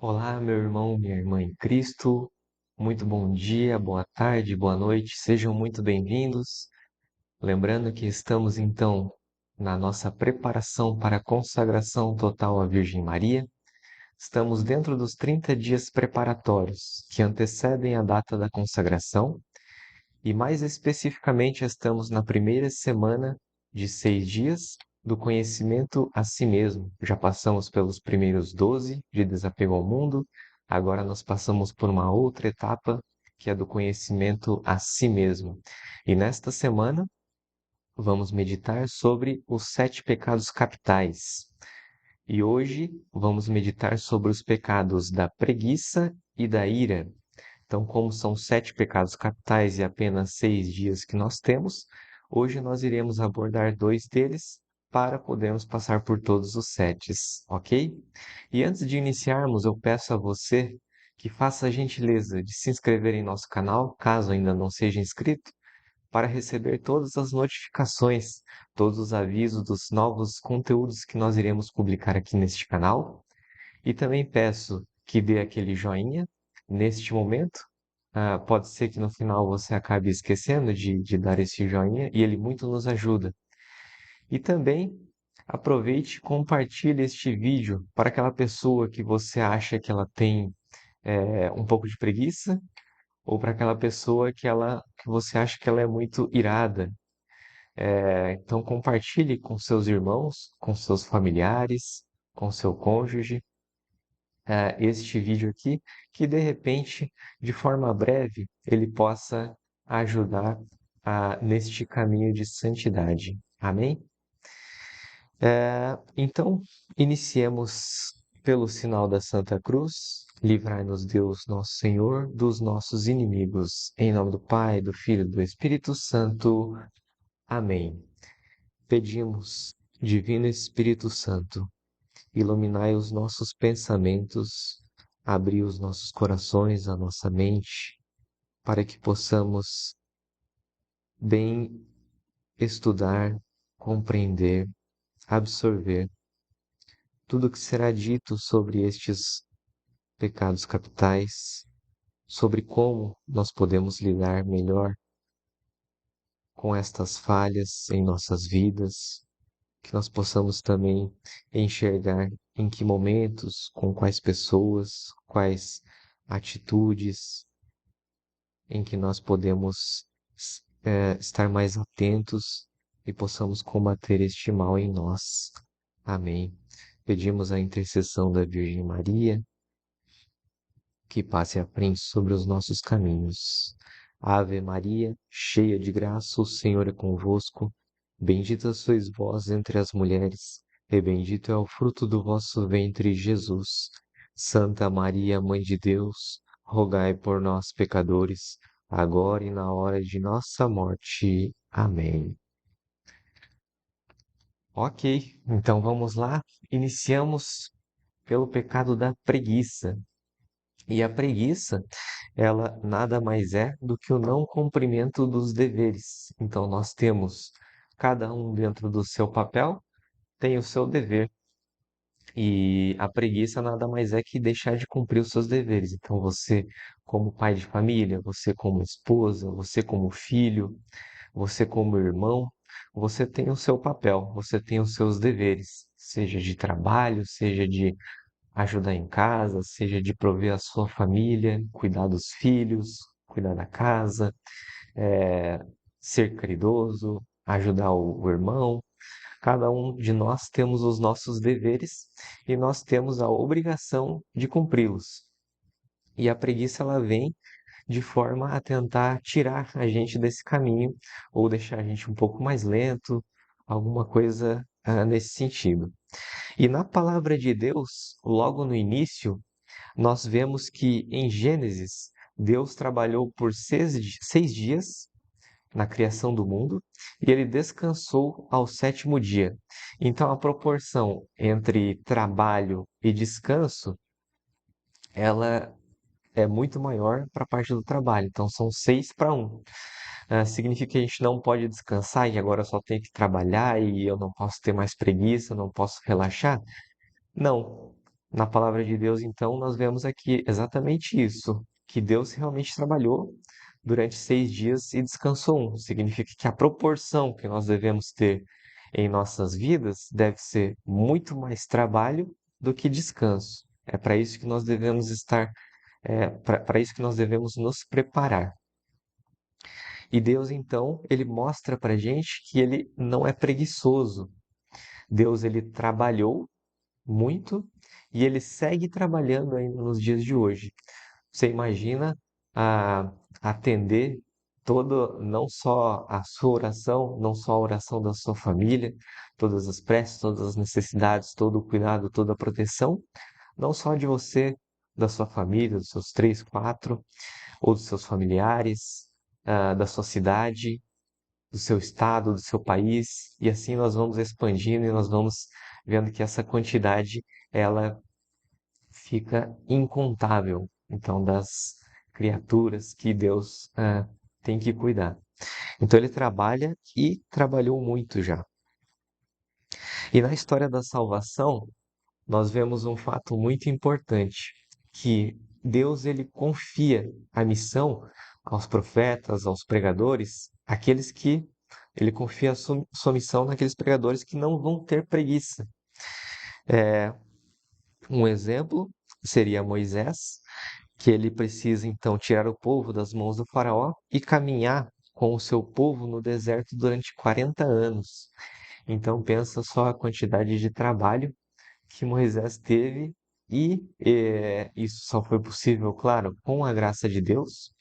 Olá, meu irmão, minha irmã em Cristo. Muito bom dia, boa tarde, boa noite. Sejam muito bem-vindos. Lembrando que estamos então na nossa preparação para a consagração total à Virgem Maria. Estamos dentro dos 30 dias preparatórios que antecedem a data da consagração e mais especificamente estamos na primeira semana de 6 dias do conhecimento a si mesmo. Já passamos pelos primeiros 12 de desapego ao mundo, agora nós passamos por uma outra etapa que é do conhecimento a si mesmo. E nesta semana vamos meditar sobre os 7 pecados capitais. E hoje vamos meditar sobre os pecados da preguiça e da ira. Então, como são 7 pecados capitais e apenas 6 dias que nós temos, hoje nós iremos abordar dois deles para podermos passar por todos os sete, ok? E antes de iniciarmos, eu peço a você que faça a gentileza de se inscrever em nosso canal, caso ainda não seja inscrito, para receber todas as notificações, todos os avisos dos novos conteúdos que nós iremos publicar aqui neste canal. E também peço que dê aquele joinha neste momento. Pode ser que no final você acabe esquecendo de dar esse joinha e ele muito nos ajuda. E também aproveite e compartilhe este vídeo para aquela pessoa que você acha que ela tem um pouco de preguiça ou para aquela pessoa que você acha que ela é muito irada. Então compartilhe com seus irmãos, com seus familiares, com seu cônjuge este vídeo aqui, que de repente, de forma breve, ele possa ajudar neste caminho de santidade. Amém? Então, iniciemos pelo sinal da Santa Cruz. Livrai-nos, Deus, nosso Senhor, dos nossos inimigos. Em nome do Pai, do Filho e do Espírito Santo. Amém. Pedimos, Divino Espírito Santo, iluminai os nossos pensamentos, abri os nossos corações, a nossa mente, para que possamos bem estudar, compreender, absorver tudo o que será dito sobre estes pecados capitais, sobre como nós podemos lidar melhor com estas falhas em nossas vidas, que nós possamos também enxergar em que momentos, com quais pessoas, quais atitudes, em que nós podemos estar mais atentos e possamos combater este mal em nós. Amém. Pedimos a intercessão da Virgem Maria, que passe à frente sobre os nossos caminhos. Ave Maria, cheia de graça, o Senhor é convosco. Bendita sois vós entre as mulheres, e bendito é o fruto do vosso ventre, Jesus. Santa Maria, Mãe de Deus, rogai por nós, pecadores, agora e na hora de nossa morte. Amém. Ok, então vamos lá. Iniciamos pelo pecado da preguiça. E a preguiça, ela nada mais é do que o não cumprimento dos deveres. Então, nós temos cada um dentro do seu papel, tem o seu dever. E a preguiça nada mais é que deixar de cumprir os seus deveres. Então, você, como pai de família, você, como esposa, você, como filho, você, como irmão, você tem o seu papel, você tem os seus deveres, seja de trabalho, seja de ajudar em casa, seja de prover a sua família, cuidar dos filhos, cuidar da casa, eh, ser caridoso, ajudar o irmão. Cada um de nós temos os nossos deveres e nós temos a obrigação de cumpri-los. E a preguiça ela vem de forma a tentar tirar a gente desse caminho ou deixar a gente um pouco mais lento, alguma coisa nesse sentido. E na palavra de Deus, logo no início, nós vemos que em Gênesis, Deus trabalhou por 6 dias na criação do mundo e ele descansou ao sétimo dia. Então, a proporção entre trabalho e descanso, ela é muito maior para a parte do trabalho. Então, são 6 para 1. Significa que a gente não pode descansar e agora só tem que trabalhar e eu não posso ter mais preguiça, não posso relaxar? Não. na palavra de Deus, então, nós vemos aqui exatamente isso, que Deus realmente trabalhou durante 6 dias e descansou um. Significa que a proporção que nós devemos ter em nossas vidas deve ser muito mais trabalho do que descanso. É para isso que nós devemos estar, para isso que nós devemos nos preparar. E Deus, então, ele mostra para gente que ele não é preguiçoso. Deus, ele trabalhou muito e ele segue trabalhando ainda nos dias de hoje. Você imagina a atender todo, não só a sua oração, não só a oração da sua família, todas as preces, todas as necessidades, todo o cuidado, toda a proteção, não só de você, da sua família, dos seus três, quatro, ou dos seus familiares, da sua cidade, do seu estado, do seu país, e assim nós vamos expandindo e nós vamos vendo que essa quantidade ela fica incontável, então, das criaturas que Deus tem que cuidar. Então ele trabalha e trabalhou muito já. E na história da salvação, nós vemos um fato muito importante, que Deus ele confia a missão aos profetas, aos pregadores, aqueles que ele confia a sua missão naqueles pregadores que não vão ter preguiça. Um exemplo seria Moisés, que ele precisa então tirar o povo das mãos do faraó e caminhar com o seu povo no deserto durante 40 anos. Então pensa só a quantidade de trabalho que Moisés teve e isso só foi possível, claro, com a graça de Deus,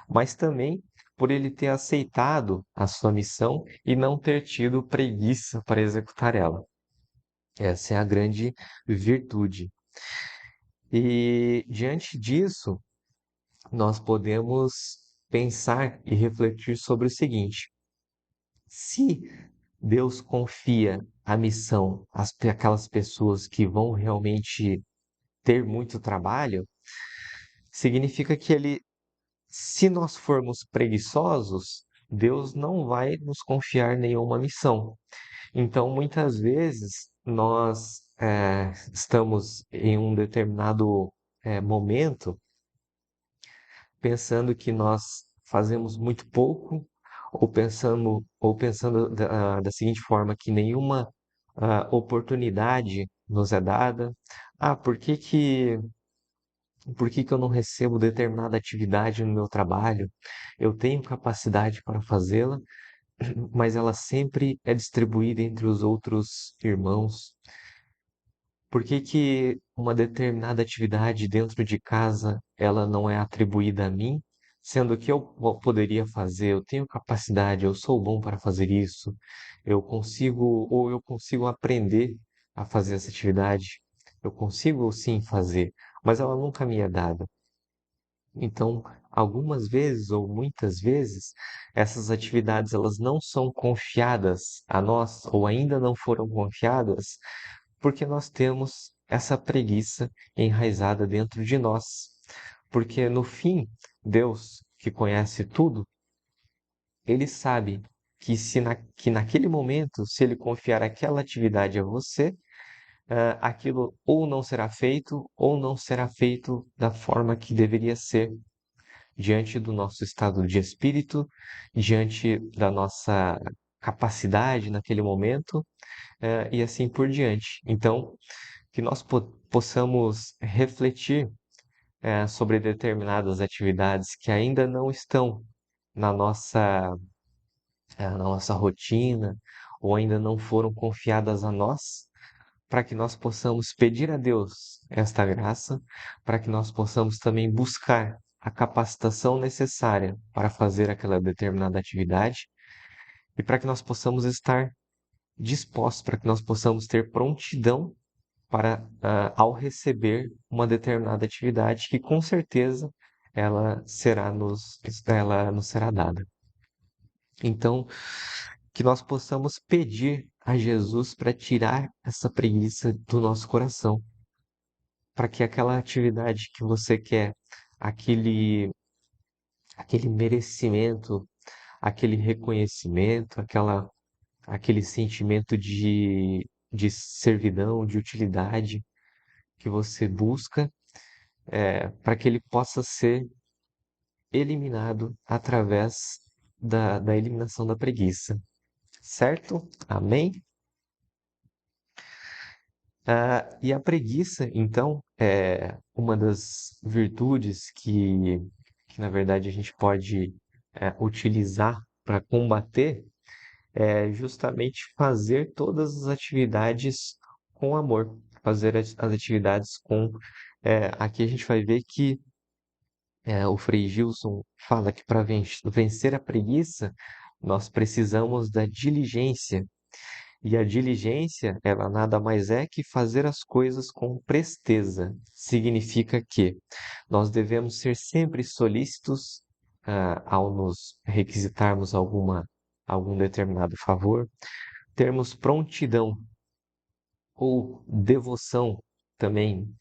mas também por ele ter aceitado a sua missão e não ter tido preguiça para executar ela. Essa é a grande virtude. E diante disso, nós podemos pensar e refletir sobre o seguinte: se Deus confia a missão àquelas pessoas que vão realmente ter muito trabalho, significa que se nós formos preguiçosos, Deus não vai nos confiar nenhuma missão. Então, muitas vezes, nós estamos em um determinado momento pensando que nós fazemos muito pouco, ou pensando da seguinte forma, que nenhuma oportunidade nos é dada. Ah, por que que eu não recebo determinada atividade no meu trabalho? Eu tenho capacidade para fazê-la, mas ela sempre é distribuída entre os outros irmãos. Por que que uma determinada atividade dentro de casa ela não é atribuída a mim, sendo que eu poderia fazer, eu tenho capacidade, eu sou bom para fazer isso, eu consigo aprender a fazer essa atividade, eu consigo sim fazer, mas ela nunca me é dada. Então, algumas vezes ou muitas vezes, essas atividades elas não são confiadas a nós ou ainda não foram confiadas porque nós temos essa preguiça enraizada dentro de nós. Porque no fim, Deus, que conhece tudo, ele sabe que naquele momento, se ele confiar aquela atividade a você, aquilo ou não será feito ou não será feito da forma que deveria ser, diante do nosso estado de espírito, diante da nossa capacidade naquele momento, e assim por diante. Então, que nós possamos refletir sobre determinadas atividades que ainda não estão na nossa rotina ou ainda não foram confiadas a nós, para que nós possamos pedir a Deus esta graça, para que nós possamos também buscar a capacitação necessária para fazer aquela determinada atividade e para que nós possamos estar dispostos, para que nós possamos ter prontidão para, ao receber uma determinada atividade que com certeza ela nos será dada. Então, que nós possamos pedir a Jesus para tirar essa preguiça do nosso coração, para que aquela atividade que você quer, aquele merecimento, aquele reconhecimento, aquele sentimento de servidão, de utilidade, que você busca, para que ele possa ser eliminado através da eliminação da preguiça, certo? Amém? E a preguiça, então, é uma das virtudes que na verdade, a gente pode utilizar para combater, é justamente fazer todas as atividades com amor, fazer as atividades com. Aqui a gente vai ver que o Frei Gilson fala que para vencer a preguiça, nós precisamos da diligência. E a diligência, ela nada mais é que fazer as coisas com presteza. Significa que nós devemos ser sempre solícitos, ao nos requisitarmos algum determinado favor, termos prontidão ou devoção também,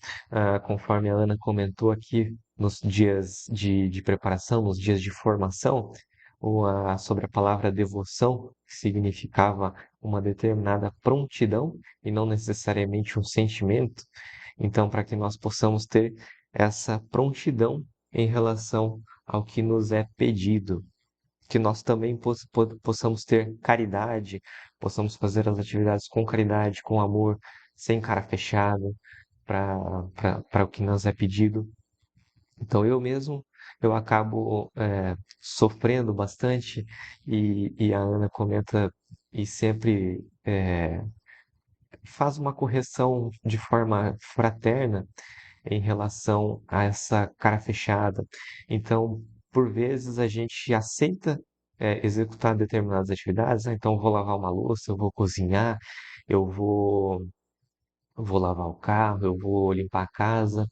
conforme a Ana comentou aqui nos dias de preparação, nos dias de formação, sobre a palavra devoção, que significava uma determinada prontidão e não necessariamente um sentimento. Então, para que nós possamos ter essa prontidão em relação ao que nos é pedido, que nós também possamos ter caridade, possamos fazer as atividades com caridade, com amor, sem cara fechada, para o que nos é pedido. Então eu mesmo, eu acabo sofrendo bastante e a Ana comenta e sempre faz uma correção de forma fraterna em relação a essa cara fechada. Então, por vezes, a gente aceita executar determinadas atividades, então eu vou lavar uma louça, eu vou cozinhar, eu vou lavar o carro, eu vou limpar a casa,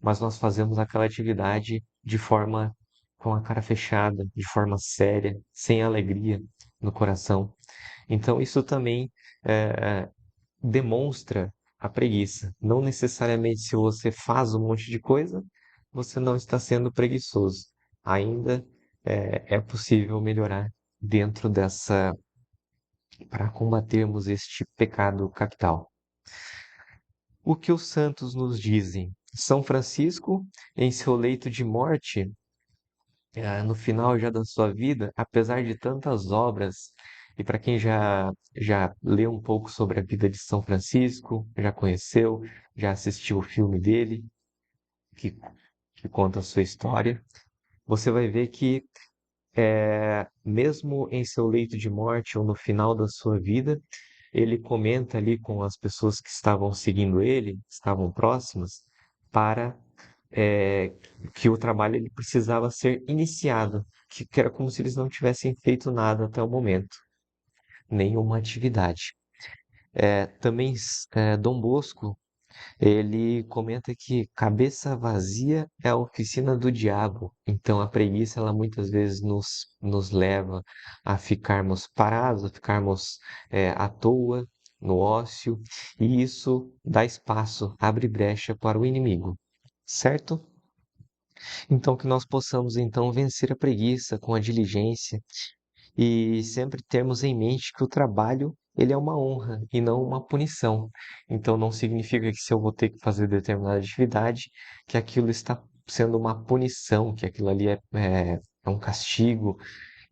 mas nós fazemos aquela atividade de forma com a cara fechada, de forma séria, sem alegria no coração. Então, isso também é, demonstra a preguiça. Não necessariamente se você faz um monte de coisa, você não está sendo preguiçoso. Ainda é possível melhorar dentro dessa, para combatermos este pecado capital. O que os santos nos dizem? São Francisco, em seu leito de morte, no final já da sua vida, apesar de tantas obras, e para quem já leu um pouco sobre a vida de São Francisco, já conheceu, já assistiu o filme dele, que, que conta a sua história, você vai ver que, mesmo em seu leito de morte ou no final da sua vida, ele comenta ali com as pessoas que estavam seguindo ele, que estavam próximas, para é, que o trabalho ele precisava ser iniciado, que era como se eles não tivessem feito nada até o momento, nenhuma atividade. Também Dom Bosco, ele comenta que cabeça vazia é a oficina do diabo. Então a preguiça, ela muitas vezes nos leva a ficarmos parados, a ficarmos à toa, no ócio, e isso dá espaço, abre brecha para o inimigo, certo? Então, que nós possamos então vencer a preguiça com a diligência e sempre termos em mente que o trabalho ele é uma honra e não uma punição. Então, não significa que se eu vou ter que fazer determinada atividade, que aquilo está sendo uma punição, que aquilo ali é um castigo.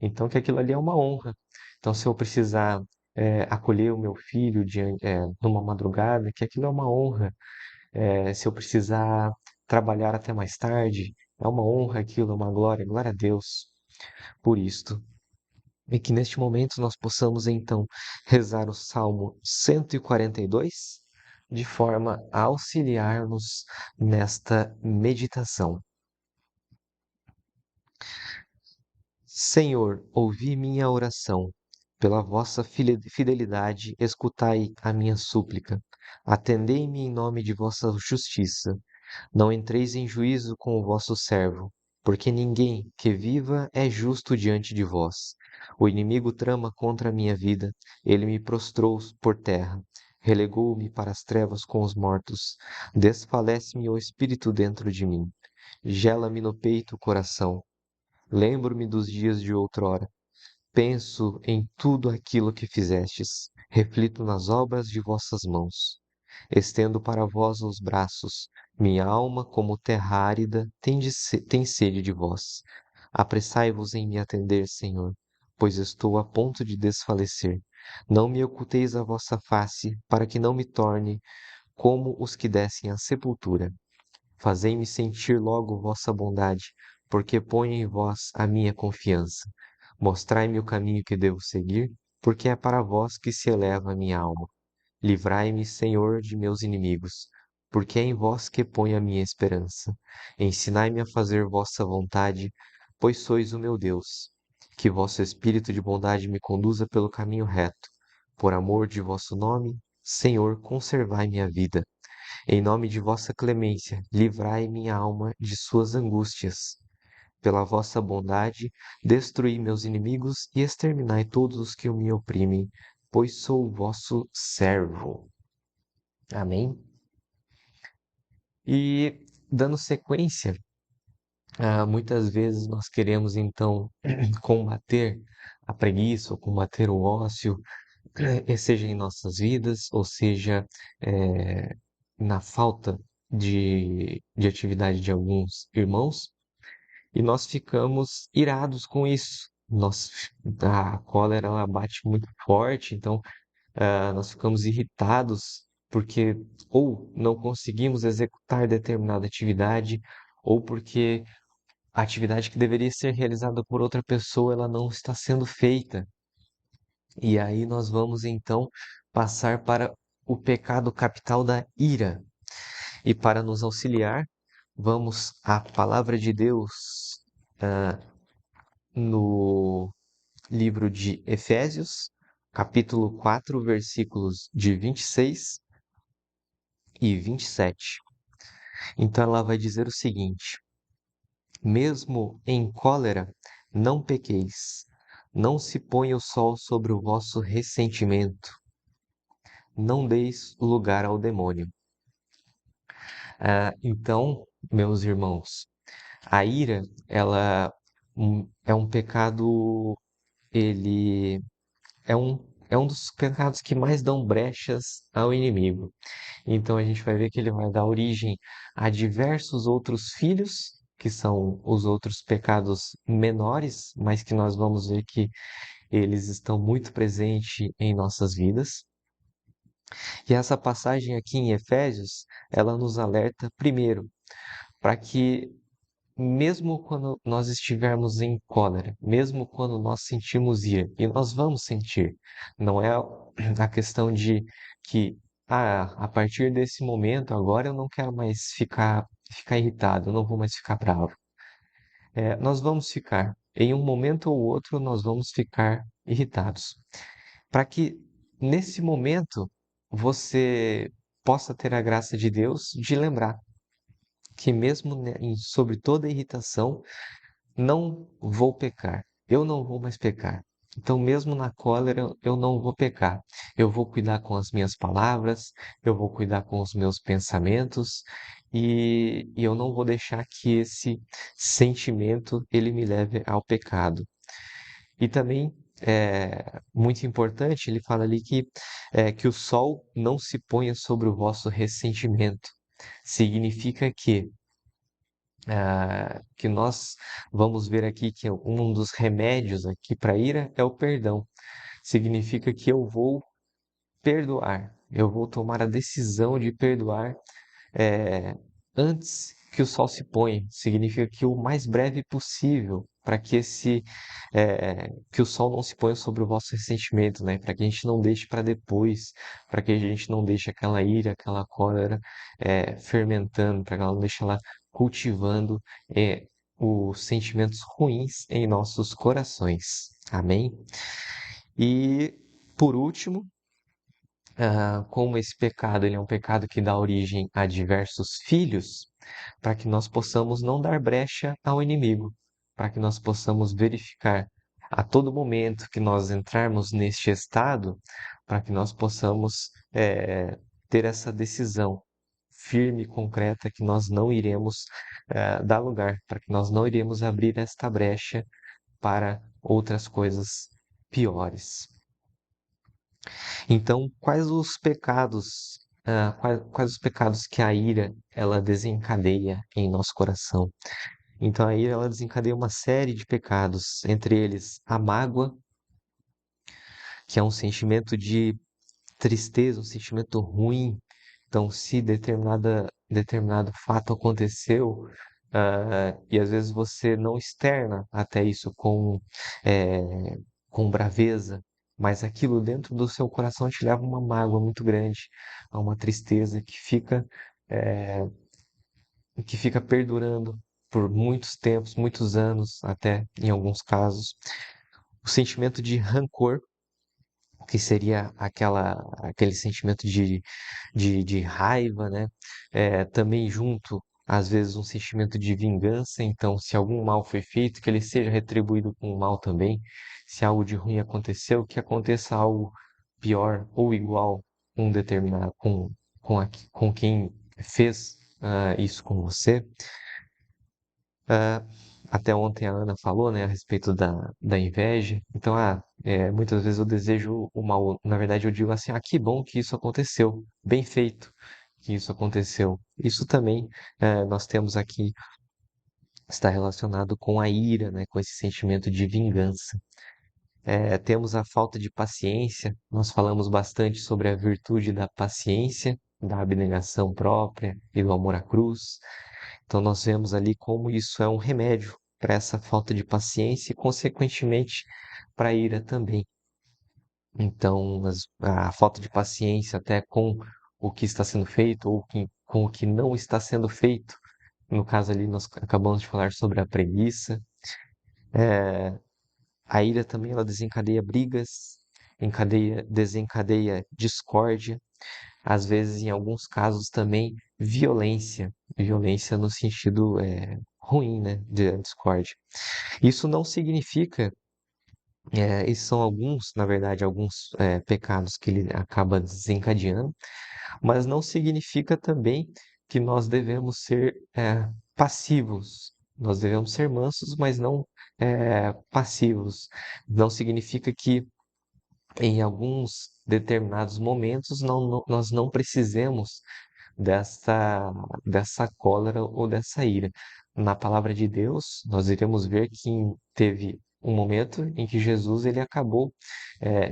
Então, que aquilo ali é uma honra. Então, se eu precisar acolher o meu filho numa madrugada, que aquilo é uma honra. Se eu precisar trabalhar até mais tarde, é uma honra aquilo, é uma glória, glória a Deus por isto. E que neste momento nós possamos então rezar o Salmo 142 de forma a auxiliar-nos nesta meditação. Senhor, ouvi minha oração. Pela vossa fidelidade, escutai a minha súplica. Atendei-me em nome de vossa justiça. Não entreis em juízo com o vosso servo, porque ninguém que viva é justo diante de vós. O inimigo trama contra a minha vida, ele me prostrou por terra, relegou-me para as trevas com os mortos, desfalece-me o espírito dentro de mim, gela-me no peito o coração. Lembro-me dos dias de outrora, penso em tudo aquilo que fizestes, reflito nas obras de vossas mãos. Estendo para vós os braços. Minha alma, como terra árida, tem sede de vós. Apressai-vos em me atender, Senhor, pois estou a ponto de desfalecer. Não me oculteis a vossa face, para que não me torne como os que descem à sepultura. Fazei-me sentir logo vossa bondade, porque ponho em vós a minha confiança. Mostrai-me o caminho que devo seguir, porque é para vós que se eleva a minha alma. Livrai-me, Senhor, de meus inimigos, porque é em vós que ponho a minha esperança. Ensinai-me a fazer vossa vontade, pois sois o meu Deus. Que vosso Espírito de bondade me conduza pelo caminho reto. Por amor de vosso nome, Senhor, conservai minha vida. Em nome de vossa clemência, livrai minha alma de suas angústias. Pela vossa bondade, destruí meus inimigos e exterminai todos os que me oprimem, pois sou vosso servo. Amém? E dando sequência, muitas vezes nós queremos então combater a preguiça ou combater o ócio, seja em nossas vidas, ou seja, na falta de atividade de alguns irmãos, e nós ficamos irados com isso. A cólera ela bate muito forte, então nós ficamos irritados porque ou não conseguimos executar determinada atividade, ou porque a atividade que deveria ser realizada por outra pessoa, ela não está sendo feita. E aí nós vamos então passar para o pecado capital da ira. E para nos auxiliar, vamos à palavra de Deus no livro de Efésios, capítulo 4, versículos de 26 e 27. Então ela vai dizer o seguinte: mesmo em cólera, não pequeis, não se ponha o sol sobre o vosso ressentimento, não deis lugar ao demônio. Então, meus irmãos, a ira, ela é um pecado, ele é um dos pecados que mais dão brechas ao inimigo. Então a gente vai ver que ele vai dar origem a diversos outros filhos, que são os outros pecados menores, mas que nós vamos ver que eles estão muito presentes em nossas vidas. E essa passagem aqui em Efésios, ela nos alerta primeiro para que mesmo quando nós estivermos em cólera, mesmo quando nós sentimos ira, e nós vamos sentir, não é a questão de que, a partir desse momento, agora eu não quero mais ficar irritado, eu não vou mais ficar bravo. Nós vamos ficar, em um momento ou outro, nós vamos ficar irritados. Para que nesse momento você possa ter a graça de Deus de lembrar que mesmo sobre toda irritação, não vou pecar. Eu não vou mais pecar. Então, mesmo na cólera, eu não vou pecar. Eu vou cuidar com as minhas palavras, eu vou cuidar com os meus pensamentos e eu não vou deixar que esse sentimento ele me leve ao pecado. E também é muito importante, ele fala ali que o sol não se ponha sobre o vosso ressentimento. Significa que nós vamos ver aqui que um dos remédios aqui para a ira é o perdão. Significa que eu vou perdoar, eu vou tomar a decisão de perdoar é, antes que o sol se ponha. Significa que o mais breve possível, para que que o sol não se ponha sobre o vosso ressentimento, né? Para que a gente não deixe para depois, para que a gente não deixe aquela ira, aquela cólera fermentando, para que ela não deixe ela cultivando os sentimentos ruins em nossos corações. Amém? E por último, como esse pecado ele é um pecado que dá origem a diversos filhos, para que nós possamos não dar brecha ao inimigo, para que nós possamos verificar a todo momento que nós entrarmos neste estado, para que nós possamos ter essa decisão firme e concreta que nós não iremos dar lugar, para que nós não iremos abrir esta brecha para outras coisas piores. Então, quais os pecados? quais os pecados que a ira ela desencadeia em nosso coração. Então a ira ela desencadeia uma série de pecados, entre eles a mágoa, que é um sentimento de tristeza, um sentimento ruim. Então, se determinado fato aconteceu, e às vezes você não externa até isso eh, com braveza, mas aquilo dentro do seu coração te leva a uma mágoa muito grande, a uma tristeza eh, que fica perdurando por muitos tempos, muitos anos, até em alguns casos. O sentimento de rancor, que seria aquele sentimento de raiva, né? Também junto, às vezes, um sentimento de vingança. Então, se algum mal foi feito, que ele seja retribuído com o mal também. Se algo de ruim aconteceu, que aconteça algo pior ou igual com determinado, com quem fez isso com você. Ah, Até ontem a Ana falou, né, a respeito da inveja. Então, muitas vezes eu desejo o mal. Na verdade, eu digo assim, que bom que isso aconteceu. Bem feito que isso aconteceu. Isso também nós temos aqui, está relacionado com a ira, né, com esse sentimento de vingança. Temos a falta de paciência. Nós falamos bastante sobre a virtude da paciência, da abnegação própria e do amor à cruz. Então, nós vemos ali como isso é um remédio para essa falta de paciência e, consequentemente, para a ira também. Então, a falta de paciência até com o que está sendo feito ou com o que não está sendo feito. No caso ali, nós acabamos de falar sobre a preguiça. A ira também ela desencadeia brigas, desencadeia discórdia, às vezes, em alguns casos também, violência. Violência no sentido ruim, né, de discórdia. Isso não significa, esses são alguns, na verdade, alguns pecados que ele acaba desencadeando, mas não significa também que nós devemos ser passivos. Nós devemos ser mansos, mas não passivos. Não significa que em alguns determinados momentos nós não precisemos dessa, dessa cólera ou dessa ira. Na palavra de Deus, nós iremos ver que teve um momento em que Jesus ele acabou,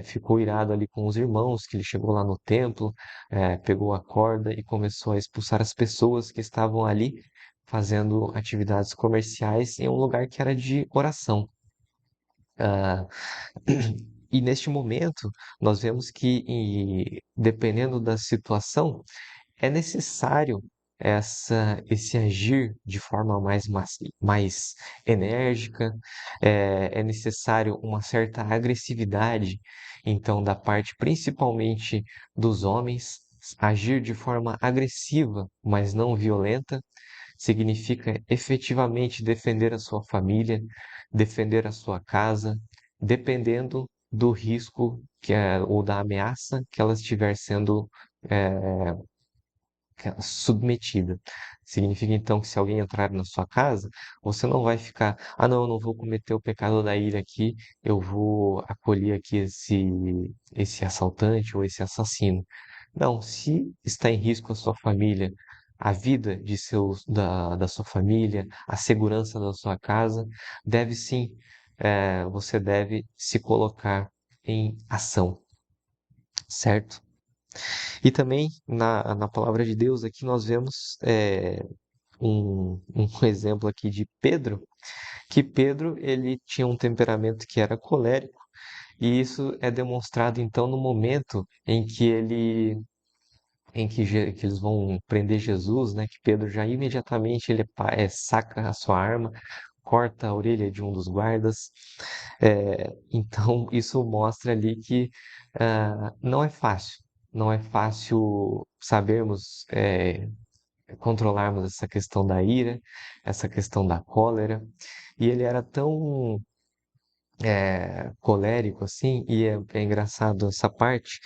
ficou irado ali com os irmãos, que ele chegou lá no templo, pegou a corda e começou a expulsar as pessoas que estavam ali fazendo atividades comerciais em um lugar que era de oração. Ah, e neste momento, nós vemos que, dependendo da situação, é necessário esse agir de forma mais enérgica, é necessário uma certa agressividade, então, da parte principalmente dos homens, agir de forma agressiva, mas não violenta, significa efetivamente defender a sua família, defender a sua casa, dependendo do risco ou da ameaça que ela estiver sendo é, submetida. Significa então que se alguém entrar na sua casa, você não vai ficar, não, eu não vou cometer o pecado da ira aqui, eu vou acolher aqui esse assaltante ou esse assassino. Não, se está em risco a sua família, a vida da sua família, a segurança da sua casa, deve sim, você deve se colocar em ação, certo? E também na palavra de Deus aqui nós vemos um exemplo aqui de Pedro, que Pedro ele tinha um temperamento que era colérico, e isso é demonstrado então no momento em que que eles vão prender Jesus, né? Que Pedro já imediatamente saca a sua arma, corta a orelha de um dos guardas. Então isso mostra ali que não é fácil, não é fácil sabermos controlarmos essa questão da ira, essa questão da cólera. E ele era tão colérico assim, e é engraçado essa parte,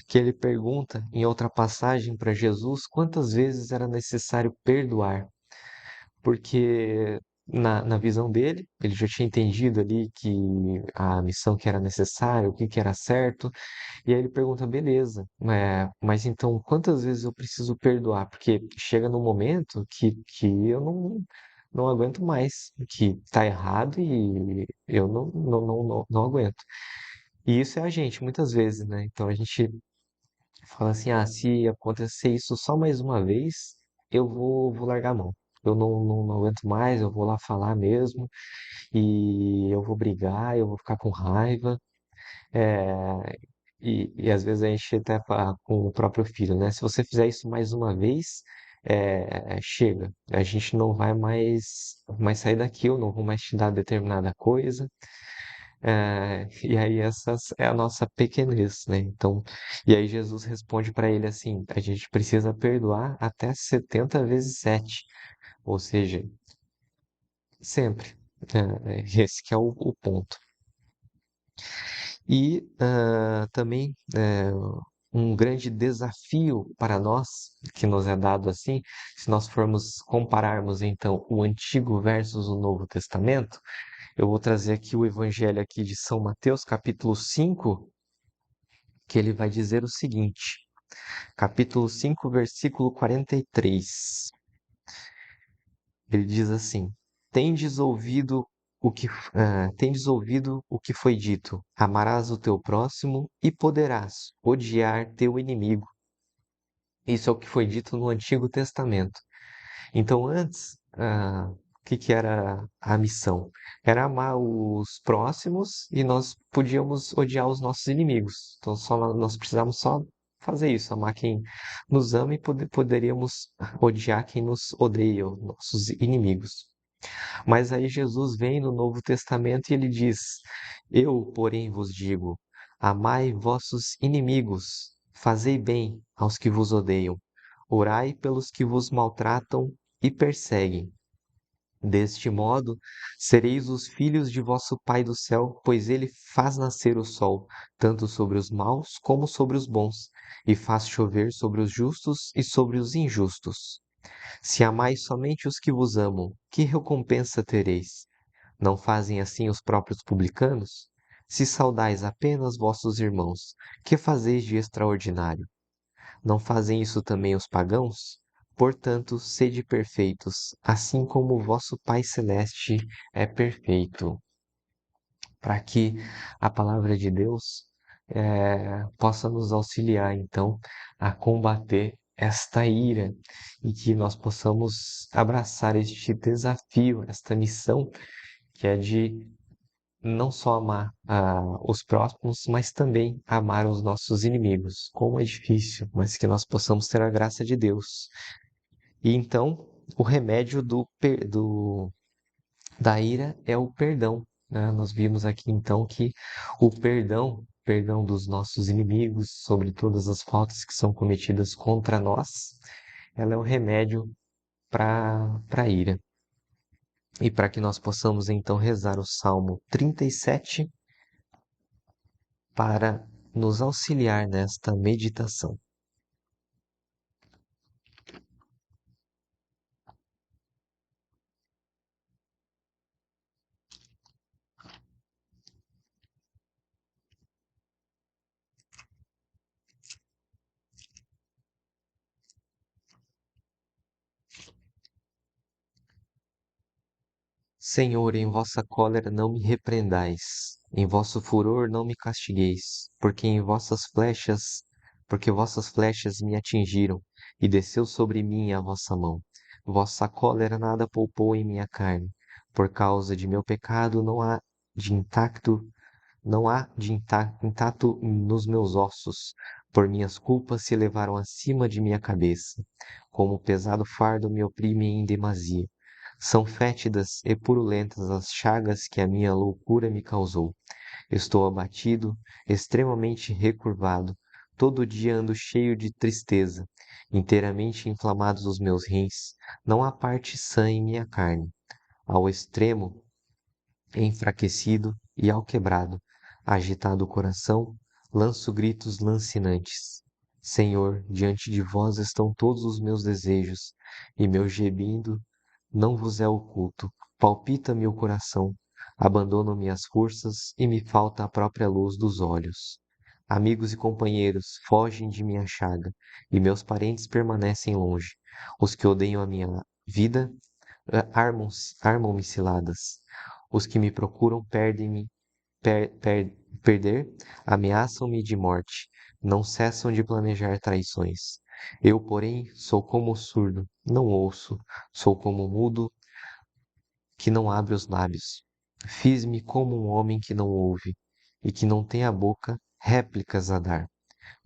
que ele pergunta em outra passagem para Jesus quantas vezes era necessário perdoar, porque na visão dele, ele já tinha entendido ali que a missão que era necessária, o que que era certo, e aí ele pergunta, beleza, mas então quantas vezes eu preciso perdoar? Porque chega num momento que eu não aguento mais, que tá errado e eu não aguento. E isso é a gente, muitas vezes, né? Então a gente fala assim, ah, se acontecer isso só mais uma vez, vou largar a mão. Eu não aguento mais, eu vou lá falar mesmo, e eu vou brigar, eu vou ficar com raiva. É, e às vezes a gente até fala com o próprio filho, né? Se você fizer isso mais uma vez, chega. A gente não vai mais sair daqui, eu não vou mais te dar determinada coisa. E aí essa é a nossa pequenez, né? Então, e aí Jesus responde para ele assim: a gente precisa perdoar até 70 vezes 7, ou seja, sempre. Esse que é o ponto. E também um grande desafio para nós, que nos é dado assim, se nós formos compararmos então o Antigo versus o Novo Testamento, eu vou trazer aqui o Evangelho aqui de São Mateus, capítulo 5, que ele vai dizer o seguinte, capítulo 5, versículo 43. Ele diz assim: Tendes ouvido tendes ouvido o que foi dito: amarás o teu próximo e poderás odiar teu inimigo. Isso é o que foi dito no Antigo Testamento. Então, antes, o que que era a missão? Era amar os próximos e nós podíamos odiar os nossos inimigos. Então, nós precisávamos só fazer isso, amar quem nos ama e poderíamos odiar quem nos odeia, os nossos inimigos. Mas aí Jesus vem no Novo Testamento e ele diz: Eu, porém, vos digo: amai vossos inimigos, fazei bem aos que vos odeiam, orai pelos que vos maltratam e perseguem. Deste modo, sereis os filhos de vosso Pai do céu, pois ele faz nascer o sol, tanto sobre os maus como sobre os bons, e faz chover sobre os justos e sobre os injustos. Se amais somente os que vos amam, que recompensa tereis? Não fazem assim os próprios publicanos? Se saudais apenas vossos irmãos, que fazeis de extraordinário? Não fazem isso também os pagãos? Portanto, sede perfeitos, assim como o vosso Pai Celeste é perfeito. Para que a palavra de Deus possa nos auxiliar, então, a combater esta ira e que nós possamos abraçar este desafio, esta missão, que é de não só amar os próximos, mas também amar os nossos inimigos. Como é difícil, mas que nós possamos ter a graça de Deus. E então, o remédio da ira é o perdão, né? Nós vimos aqui então que o perdão dos nossos inimigos, sobre todas as faltas que são cometidas contra nós, ela é o remédio para a ira. E para que nós possamos então rezar o Salmo 37 para nos auxiliar nesta meditação. Senhor, em vossa cólera não me repreendais, em vosso furor não me castigueis, porque vossas flechas me atingiram, e desceu sobre mim a vossa mão. Vossa cólera nada poupou em minha carne, por causa de meu pecado de intacto, não há de intacto nos meus ossos, por minhas culpas se elevaram acima de minha cabeça, como pesado fardo me oprime em demasia. São fétidas e purulentas as chagas que a minha loucura me causou. Estou abatido, extremamente recurvado. Todo dia ando cheio de tristeza, inteiramente inflamados os meus rins. Não há parte sã em minha carne. Ao extremo, enfraquecido e alquebrado, agitado o coração, lanço gritos lancinantes. Senhor, diante de vós estão todos os meus desejos, e meu gemido não vos é oculto. palpita-me o coração, abandono-me as forças e me falta a própria luz dos olhos. Amigos e companheiros fogem de minha chaga, e meus parentes permanecem longe. Os que odeiam a minha vida armam-me ciladas. Os que me procuram perdem-me, perder, ameaçam-me de morte, não cessam de planejar traições. Eu, porém, sou como o surdo, não ouço, sou como o mudo que não abre os lábios. Fiz-me como um homem que não ouve e que não tem a boca réplicas a dar.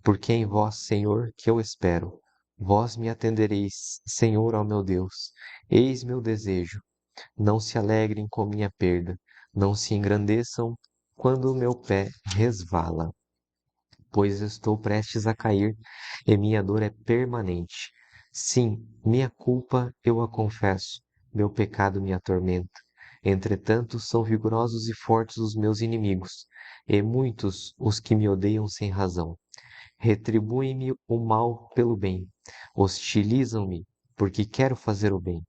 Porque é em vós, Senhor, que eu espero. Vós me atendereis, Senhor, ó meu Deus. Eis meu desejo. Não se alegrem com minha perda, não se engrandeçam quando o meu pé resvala, pois estou prestes a cair e minha dor é permanente. Sim, minha culpa eu a confesso, meu pecado me atormenta. Entretanto, são vigorosos e fortes os meus inimigos, e muitos os que me odeiam sem razão. Retribuem-me o mal pelo bem, hostilizam-me, porque quero fazer o bem.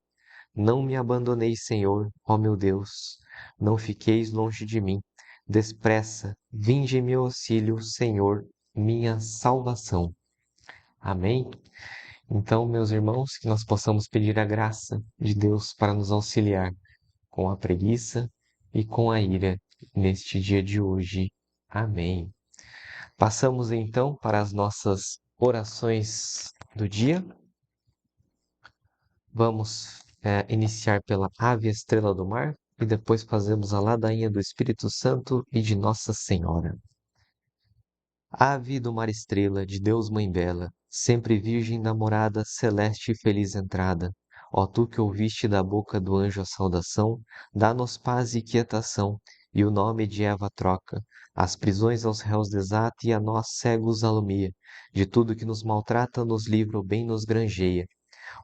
Não me abandoneis, Senhor, ó meu Deus, não fiqueis longe de mim. Depressa, vinde em meu auxílio, Senhor, minha salvação. Amém? Então, meus irmãos, que nós possamos pedir a graça de Deus para nos auxiliar com a preguiça e com a ira neste dia de hoje. Amém. Passamos então para as nossas orações do dia. Vamos iniciar pela Ave Estrela do Mar e depois fazemos a ladainha do Espírito Santo e de Nossa Senhora. Ave do mar estrela, de Deus mãe bela, sempre virgem namorada, celeste e feliz entrada. Ó tu que ouviste da boca do anjo a saudação, dá-nos paz e quietação, e o nome de Eva troca. As prisões aos réus desata e a nós cegos alumia. De tudo que nos maltrata nos livra, o bem nos granjeia.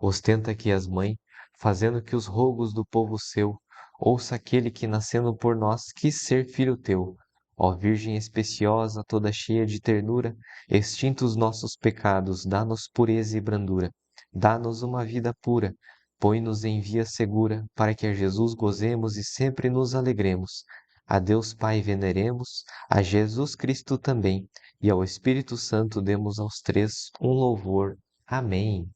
Ostenta que és mãe, fazendo que os rogos do povo seu ouça aquele que nascendo por nós quis ser filho teu. Ó Virgem especiosa, toda cheia de ternura, extintos nossos pecados, dá-nos pureza e brandura. Dá-nos uma vida pura, põe-nos em via segura, para que a Jesus gozemos e sempre nos alegremos. A Deus Pai veneremos, a Jesus Cristo também, e ao Espírito Santo demos aos três um louvor. Amém.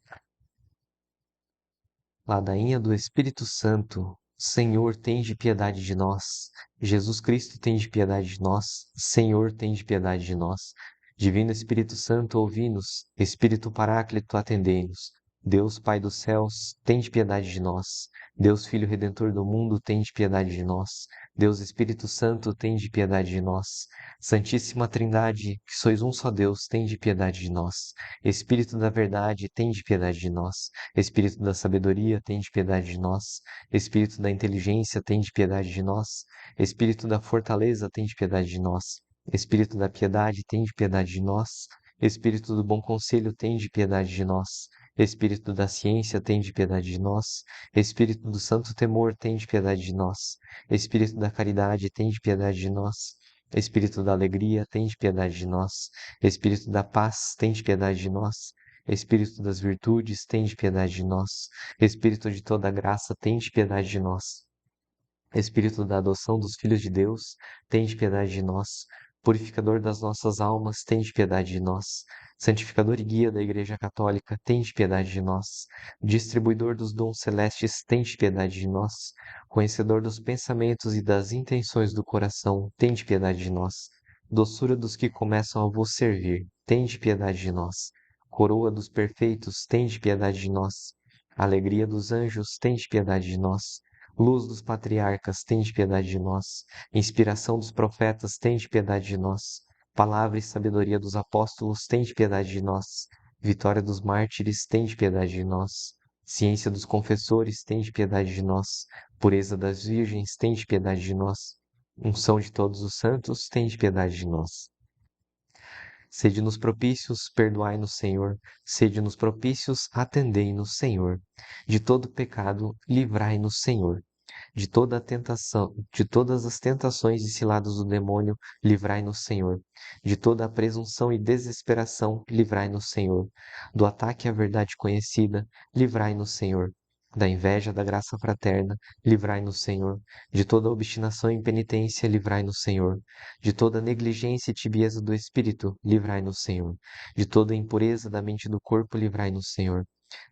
Ladainha do Espírito Santo, Senhor, tende piedade de nós. Jesus Cristo, tende piedade de nós. Senhor, tende piedade de nós. Divino Espírito Santo, ouvi-nos. Espírito Paráclito, atendei-nos. Deus Pai dos céus, tende piedade de nós. Deus Filho Redentor do mundo, tende piedade de nós. Deus Espírito Santo, tende piedade de nós. Santíssima Trindade, que sois um só Deus, tende piedade de nós. Espírito da verdade, tende piedade de nós. Espírito da sabedoria, tende piedade de nós. Espírito da inteligência, tende piedade de nós. Espírito da fortaleza, tende piedade de nós. Espírito da piedade, tende piedade de nós. Espírito do bom conselho, tende piedade de nós. Espírito da ciência, tende piedade de nós. Espírito do santo temor, tende piedade de nós. Espírito da caridade, tende piedade de nós. Espírito da alegria, tende piedade de nós. Espírito da paz, tende piedade de nós. Espírito das virtudes, tende piedade de nós. Espírito de toda graça, tende piedade de nós. Espírito da adoção dos filhos de Deus, tende piedade de nós. Purificador das nossas almas, tende piedade de nós. Santificador e guia da Igreja Católica, tende piedade de nós. Distribuidor dos dons celestes, tende piedade de nós. Conhecedor dos pensamentos e das intenções do coração, tende piedade de nós. Doçura dos que começam a vos servir, tende piedade de nós. Coroa dos perfeitos, tende piedade de nós. Alegria dos anjos, tende piedade de nós. Luz dos patriarcas, tende piedade de nós. Inspiração dos profetas, tende piedade de nós. Palavra e sabedoria dos apóstolos, tende piedade de nós. Vitória dos mártires, tende piedade de nós. Ciência dos confessores, tende piedade de nós. Pureza das virgens, tende piedade de nós. Unção de todos os santos, tende piedade de nós. Sede-nos propícios, perdoai-nos, Senhor. Sede-nos propícios, atendei-nos, Senhor. De todo pecado, livrai-nos, Senhor. De toda a tentação, de todas as tentações e ciladas do demônio, livrai-nos, Senhor. De toda a presunção e desesperação, livrai-nos, Senhor. Do ataque à verdade conhecida, livrai-nos, Senhor. Da inveja, da graça fraterna, livrai-nos, Senhor. De toda obstinação e impenitência, livrai-nos, Senhor. De toda negligência e tibieza do espírito, livrai-nos, Senhor. De toda impureza da mente e do corpo, livrai-nos, Senhor.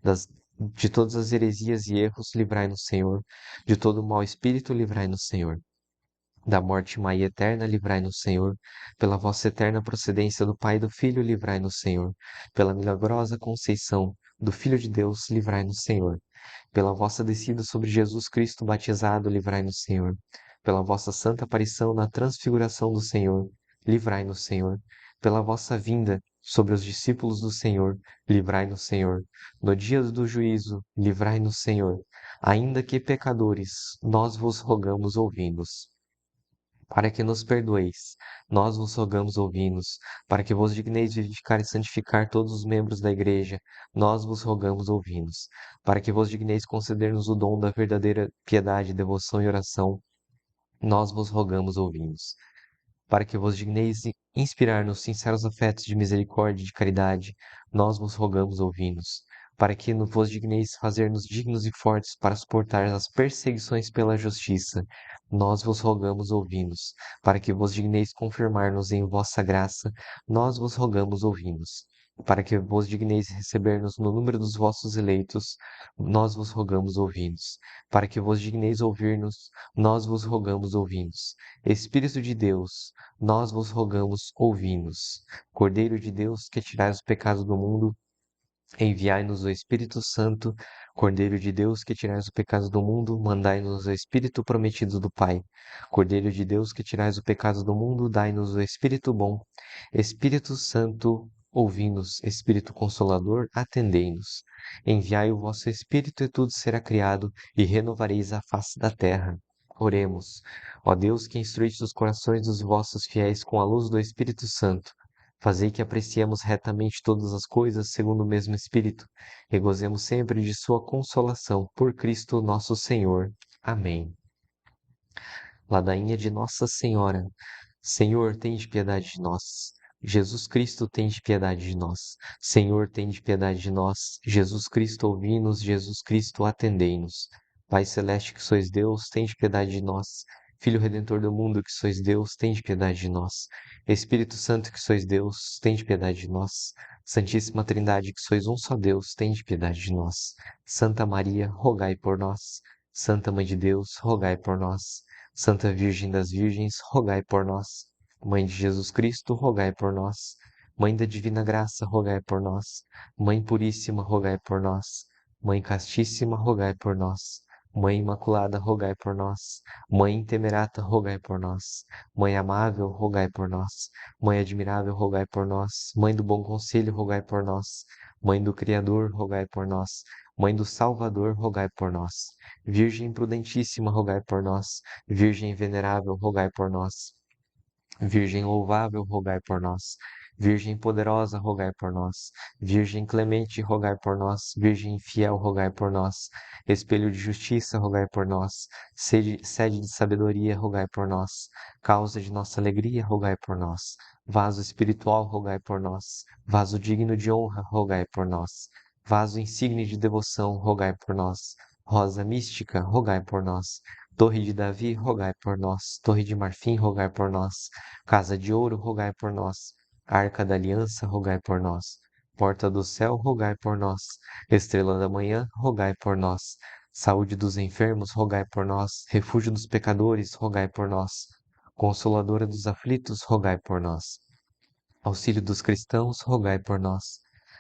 Das, de todas as heresias e erros, livrai-nos, Senhor. De todo mau espírito, livrai-nos, Senhor. Da morte má e eterna, livrai-nos, Senhor. Pela vossa eterna procedência do Pai e do Filho, livrai-nos, Senhor. Pela milagrosa conceição do Filho de Deus, livrai-nos, Senhor. Pela vossa descida sobre Jesus Cristo batizado, livrai-nos, Senhor. Pela vossa santa aparição na transfiguração do Senhor, livrai-nos, Senhor. Pela vossa vinda sobre os discípulos do Senhor, livrai-nos, Senhor. No dia do juízo, livrai-nos, Senhor. Ainda que pecadores, nós vos rogamos, ouvindo-nos. Para que nos perdoeis, nós vos rogamos, ouvindo-nos. Para que vos digneis vivificar e santificar todos os membros da Igreja, nós vos rogamos, ouvindo-nos. Para que vos digneis conceder-nos o dom da verdadeira piedade, devoção e oração, nós vos rogamos, ouvindo-nos. Para que vos digneis inspirar-nos sinceros afetos de misericórdia e de caridade, nós vos rogamos, ouvindo-nos. Para que vos digneis fazer-nos dignos e fortes para suportar as perseguições pela justiça, nós vos rogamos, ouvindo-nos. Para que vos digneis confirmar-nos em vossa graça, nós vos rogamos, ouvindo-nos. Para que vos digneis receber-nos no número dos vossos eleitos, nós vos rogamos, ouvindo-nos. Para que vos digneis ouvir-nos, nós vos rogamos, ouvindo-nos. Espírito de Deus, nós vos rogamos, ouvi-nos. Cordeiro de Deus, que tirais os pecados do mundo, enviai-nos o Espírito Santo. Cordeiro de Deus, que tirais o pecado do mundo, mandai-nos o Espírito prometido do Pai. Cordeiro de Deus, que tirais o pecado do mundo, dai-nos o Espírito bom. Espírito Santo, ouvi-nos. Espírito Consolador, atendei-nos. Enviai o vosso Espírito e tudo será criado, e renovareis a face da terra. Oremos. Ó Deus, que instruíste os corações dos vossos fiéis com a luz do Espírito Santo, fazei que apreciemos retamente todas as coisas segundo o mesmo Espírito, e gozemos sempre de sua consolação, por Cristo nosso Senhor. Amém. Ladainha de Nossa Senhora. Senhor, tende piedade de nós. Jesus Cristo, tende piedade de nós. Senhor, tende piedade de nós. Jesus Cristo, ouvi-nos. Jesus Cristo, atendei-nos. Pai Celeste, que sois Deus, tende piedade de nós. Filho Redentor do mundo, que sois Deus, tende piedade de nós. Espírito Santo, que sois Deus, tende piedade de nós. Santíssima Trindade, que sois um só Deus, tende piedade de nós. Santa Maria, rogai por nós. Santa Mãe de Deus, rogai por nós. Santa Virgem das Virgens, rogai por nós. Mãe de Jesus Cristo, rogai por nós. Mãe da Divina Graça, rogai por nós. Mãe Puríssima, rogai por nós. Mãe Castíssima, rogai por nós. Mãe Imaculada, rogai por nós. Mãe Temerata, rogai por nós. Mãe Amável, rogai por nós. Mãe Admirável, rogai por nós. Mãe do Bom Conselho, rogai por nós. Mãe do Criador, rogai por nós. Mãe do Salvador, rogai por nós. Virgem prudentíssima, rogai por nós. Virgem venerável, rogai por nós. Virgem louvável, rogai por nós. Virgem poderosa, rogai por nós. Virgem clemente, rogai por nós. Virgem fiel, rogai por nós. Espelho de justiça, rogai por nós. Sede de sabedoria, rogai por nós. Causa de nossa alegria, rogai por nós. Vaso espiritual, rogai por nós. Vaso digno de honra, rogai por nós. Vaso insigne de devoção, rogai por nós. Rosa mística, rogai por nós. Torre de Davi, rogai por nós. Torre de Marfim, rogai por nós. Casa de ouro, rogai por nós. Arca da Aliança, rogai por nós. Porta do céu, rogai por nós. Estrela da manhã, rogai por nós. Saúde dos enfermos, rogai por nós. Refúgio dos pecadores, rogai por nós. Consoladora dos aflitos, rogai por nós. Auxílio dos cristãos, rogai por nós.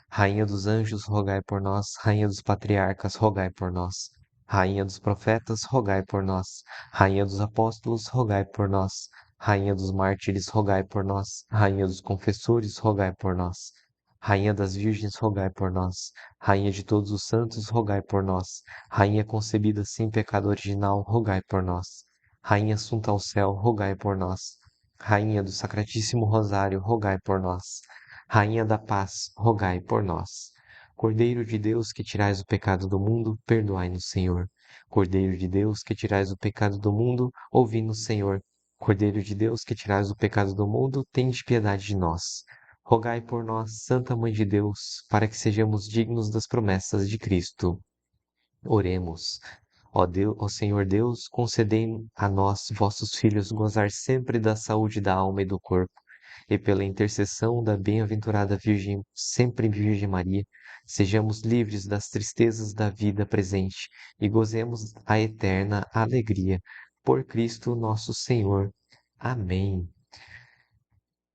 Rainha dos anjos, rogai por nós. Rainha dos patriarcas, rogai por nós. Rainha dos profetas, rogai por nós. Rainha dos apóstolos, rogai por nós. Rainha dos mártires, rogai por nós. Rainha dos confessores, rogai por nós. Rainha das virgens, rogai por nós. Rainha de todos os santos, rogai por nós. Rainha concebida sem pecado original, rogai por nós. Rainha assunta ao céu, rogai por nós. Rainha do Sacratíssimo Rosário, rogai por nós. Rainha da Paz, rogai por nós. Cordeiro de Deus, que tirais o pecado do mundo, perdoai-nos, Senhor. Cordeiro de Deus, que tirais o pecado do mundo, ouvi-nos, Senhor. Cordeiro de Deus, que tirais o pecado do mundo, tende piedade de nós. Rogai por nós, Santa Mãe de Deus, para que sejamos dignos das promessas de Cristo. Oremos. Ó Deus, ó Senhor Deus, concedei a nós, vossos filhos, gozar sempre da saúde da alma e do corpo, e pela intercessão da bem-aventurada Virgem, sempre Virgem Maria, sejamos livres das tristezas da vida presente e gozemos a eterna alegria. Por Cristo nosso Senhor. Amém.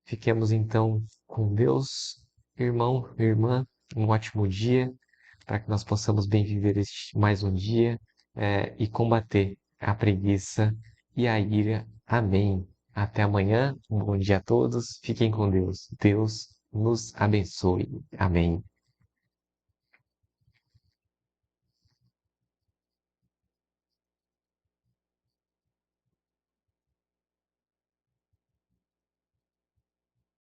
Fiquemos então com Deus, irmão, irmã, um ótimo dia, para que nós possamos bem viver mais um dia, e combater a preguiça e a ira. Amém. Até amanhã, um bom dia a todos, fiquem com Deus. Deus nos abençoe. Amém.